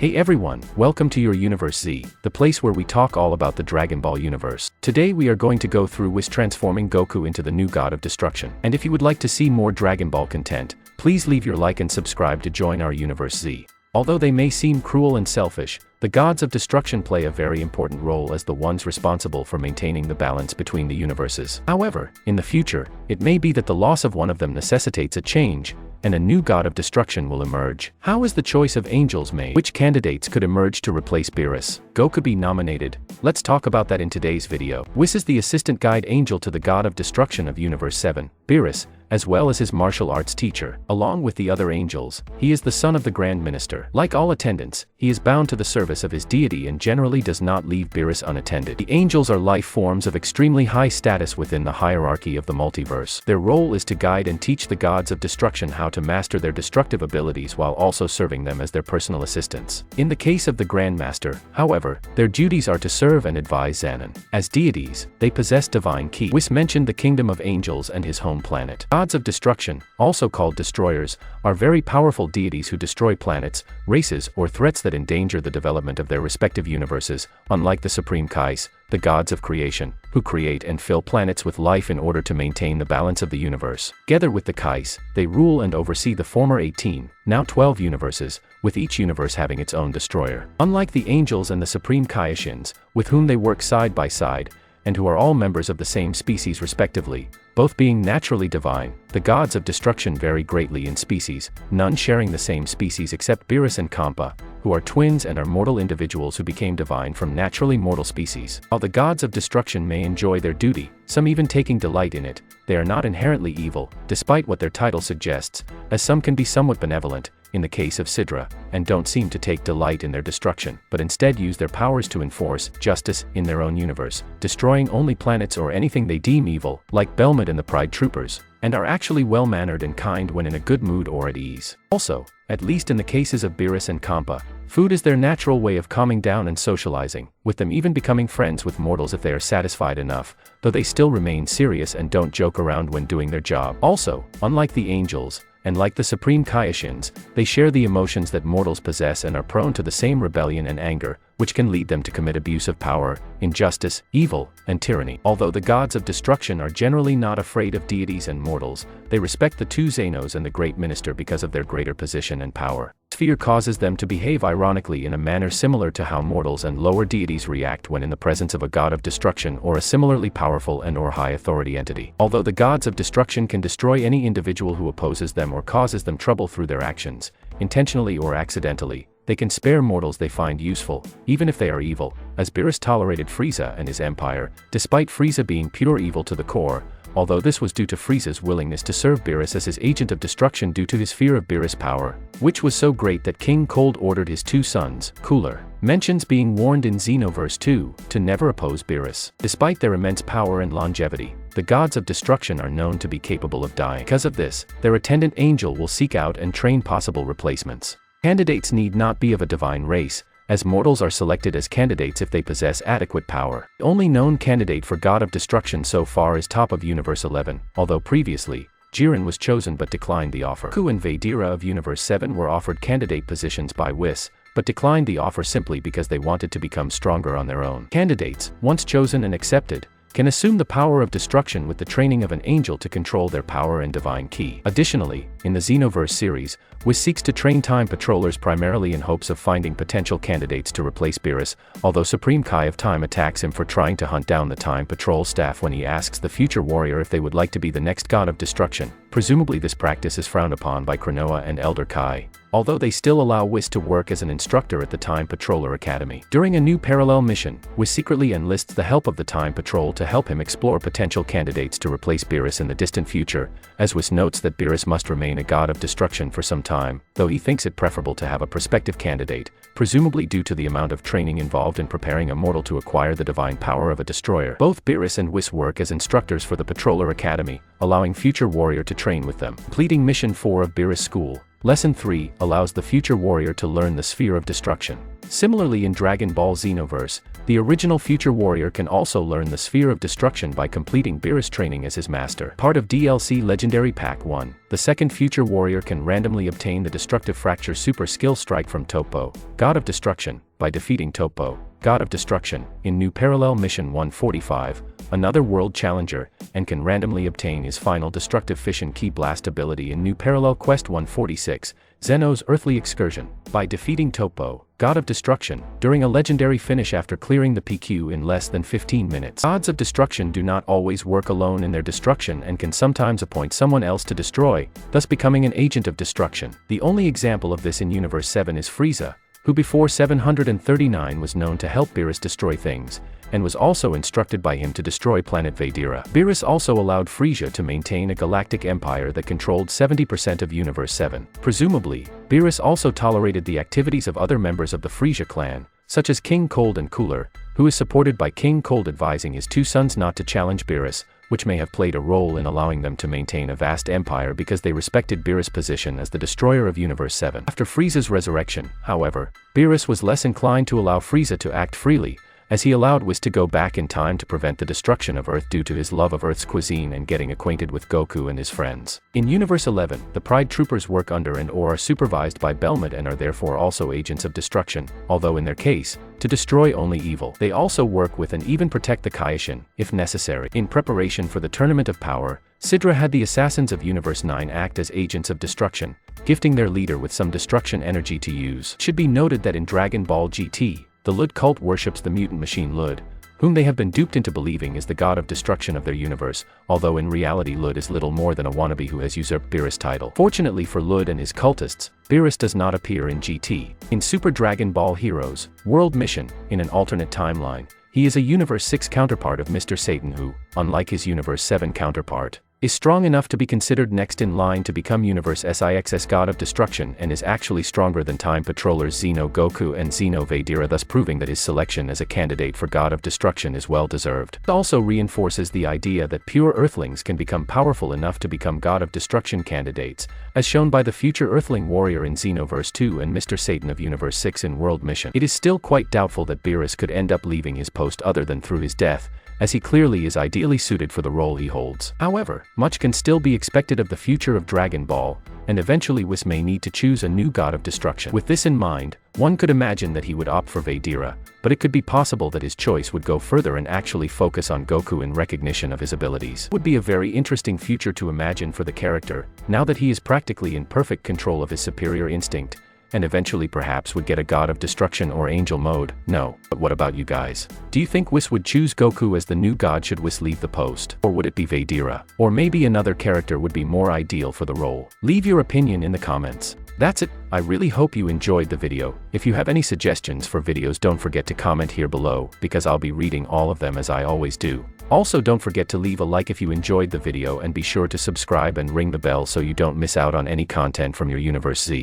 Hey everyone, welcome to your Universe Z, the place where we talk all about the Dragon Ball universe. Today we are going to go through Whis transforming Goku into the new god of destruction. And if you would like to see more Dragon Ball content, please leave your like and subscribe to join our Universe Z. Although they may seem cruel and selfish, the gods of destruction play a very important role as the ones responsible for maintaining the balance between the universes. However, in the future, it may be that the loss of one of them necessitates a change, and a new god of destruction will emerge. How is the choice of angels made? Which candidates could emerge to replace Beerus? Goku be nominated? Let's talk about that in today's video. Whis is the assistant guide angel to the god of destruction of Universe 7, Beerus, as well as his martial arts teacher. Along with the other angels, he is the son of the Grand Minister. Like all attendants, he is bound to the service of his deity and generally does not leave Beerus unattended. The angels are life forms of extremely high status within the hierarchy of the multiverse. Their role is to guide and teach the gods of destruction how to master their destructive abilities while also serving them as their personal assistants. In the case of the Grand Master, however, their duties are to serve and advise Zeno. As deities, they possess divine ki. Whis mentioned the kingdom of angels and his home planet. Gods of destruction, also called destroyers, are very powerful deities who destroy planets, races, or threats that endanger the development of their respective universes, unlike the Supreme Kais, the gods of creation, who create and fill planets with life in order to maintain the balance of the universe. Together with the Kais, they rule and oversee the former 18, now 12 universes, with each universe having its own destroyer. Unlike the angels and the Supreme Kaiashins, with whom they work side by side, and who are all members of the same species respectively, both being naturally divine, the gods of destruction vary greatly in species, none sharing the same species except Beerus and Kampa, who are twins and are mortal individuals who became divine from naturally mortal species. While the gods of destruction may enjoy their duty, some even taking delight in it, they are not inherently evil, despite what their title suggests, as some can be somewhat benevolent, in the case of Sidra, and don't seem to take delight in their destruction, but instead use their powers to enforce justice in their own universe, destroying only planets or anything they deem evil, like Belmont and the Pride Troopers, and are actually well-mannered and kind when in a good mood or at ease. Also, at least in the cases of Beerus and Kampa, food is their natural way of calming down and socializing, with them even becoming friends with mortals if they are satisfied enough, though they still remain serious and don't joke around when doing their job. Also, unlike the angels, and like the Supreme Kaiashins, they share the emotions that mortals possess and are prone to the same rebellion and anger, which can lead them to commit abuse of power, injustice, evil, and tyranny. Although the gods of destruction are generally not afraid of deities and mortals, they respect the two Zenos and the Great Minister because of their greater position and power. Fear causes them to behave ironically in a manner similar to how mortals and lower deities react when in the presence of a god of destruction or a similarly powerful and/or high authority entity. Although the gods of destruction can destroy any individual who opposes them or causes them trouble through their actions, intentionally or accidentally, they can spare mortals they find useful, even if they are evil, as Beerus tolerated Frieza and his empire, despite Frieza being pure evil to the core, although this was due to Frieza's willingness to serve Beerus as his agent of destruction due to his fear of Beerus' power, which was so great that King Cold ordered his two sons, Cooler, mentions being warned in Xenoverse 2, to never oppose Beerus. Despite their immense power and longevity, the gods of destruction are known to be capable of dying. Because of this, their attendant angel will seek out and train possible replacements. Candidates need not be of a divine race, as mortals are selected as candidates if they possess adequate power. The only known candidate for God of Destruction so far is Top of Universe 11, although previously, Jiren was chosen but declined the offer. Goku and Vegeta of Universe 7 were offered candidate positions by Whis, but declined the offer simply because they wanted to become stronger on their own. Candidates, once chosen and accepted, can assume the power of destruction with the training of an angel to control their power and divine ki. Additionally, in the Xenoverse series, Whis seeks to train time patrollers primarily in hopes of finding potential candidates to replace Beerus, although Supreme Kai of Time attacks him for trying to hunt down the time patrol staff when he asks the future warrior if they would like to be the next god of destruction. Presumably this practice is frowned upon by Kranoa and Elder Kai, although they still allow Whis to work as an instructor at the Time Patroller Academy. During a new parallel mission, Whis secretly enlists the help of the Time Patrol to help him explore potential candidates to replace Beerus in the distant future, as Whis notes that Beerus must remain a god of destruction for some time, though he thinks it preferable to have a prospective candidate, presumably due to the amount of training involved in preparing a mortal to acquire the divine power of a destroyer. Both Beerus and Whis work as instructors for the Patroller Academy, allowing future warrior to train with them. Completing Mission 4 of Beerus School, Lesson 3 allows the future warrior to learn the sphere of destruction. Similarly in Dragon Ball Xenoverse, The original Future Warrior can also learn the Sphere of Destruction by completing Beerus training as his master. Part of DLC Legendary Pack 1, the second Future Warrior can randomly obtain the Destructive Fracture Super Skill Strike from Topo, God of Destruction, by defeating Topo, God of Destruction, in New Parallel Mission 145, another world challenger, and can randomly obtain his final Destructive Fission Key Blast ability in New Parallel Quest 146, Zeno's Earthly Excursion, by defeating Topo, God of Destruction, during a legendary finish after clearing the PQ in less than 15 minutes. Gods of Destruction do not always work alone in their destruction and can sometimes appoint someone else to destroy, thus becoming an agent of destruction. The only example of this in Universe 7 is Frieza, who before 739 was known to help Beerus destroy things, and was also instructed by him to destroy planet Vaydira. Beerus also allowed Frieza to maintain a galactic empire that controlled 70% of Universe 7. Presumably, Beerus also tolerated the activities of other members of the Frieza clan, such as King Cold and Cooler, who is supported by King Cold advising his two sons not to challenge Beerus, which may have played a role in allowing them to maintain a vast empire because they respected Beerus' position as the destroyer of Universe 7. After Frieza's resurrection, however, Beerus was less inclined to allow Frieza to act freely, as he allowed Whis to go back in time to prevent the destruction of Earth due to his love of Earth's cuisine and getting acquainted with Goku and his friends. In Universe 11, the Pride Troopers work under and/or are supervised by Belmont and are therefore also agents of destruction, although in their case, to destroy only evil. They also work with and even protect the Kaioshin, if necessary. In preparation for the Tournament of Power, Sidra had the Assassins of Universe 9 act as agents of destruction, gifting their leader with some destruction energy to use. It should be noted that in Dragon Ball GT, the Lud cult worships the mutant machine Lud, whom they have been duped into believing is the god of destruction of their universe, although in reality Lud is little more than a wannabe who has usurped Beerus' title. Fortunately for Lud and his cultists, Beerus does not appear in GT. In Super Dragon Ball Heroes World Mission, in an alternate timeline, he is a Universe 6 counterpart of Mr. Satan who, unlike his Universe 7 counterpart, is strong enough to be considered next in line to become Universe Six's God of Destruction and is actually stronger than Time Patrollers Zeno Goku and Zeno Vaydira, thus proving that his selection as a candidate for God of Destruction is well deserved. It also reinforces the idea that pure Earthlings can become powerful enough to become God of Destruction candidates, as shown by the future Earthling warrior in Xenoverse 2 and Mr. Satan of Universe 6 in World Mission. It is still quite doubtful that Beerus could end up leaving his post other than through his death, as he clearly is ideally suited for the role he holds. However, much can still be expected of the future of Dragon Ball, and eventually Whis may need to choose a new god of destruction. With this in mind, one could imagine that he would opt for Vaydira, but it could be possible that his choice would go further and actually focus on Goku in recognition of his abilities. It would be a very interesting future to imagine for the character, now that he is practically in perfect control of his superior instinct, and eventually perhaps would get a god of destruction or angel mode. No, but what about you guys? Do you think Whis would choose Goku as the new god should Whis leave the post? Or would it be Vaydira? Or maybe another character would be more ideal for the role? Leave your opinion in the comments. That's it. I really hope you enjoyed the video. If you have any suggestions for videos, don't forget to comment here below, because I'll be reading all of them as I always do. Also, don't forget to leave a like if you enjoyed the video and be sure to subscribe and ring the bell so you don't miss out on any content from your Universe Z.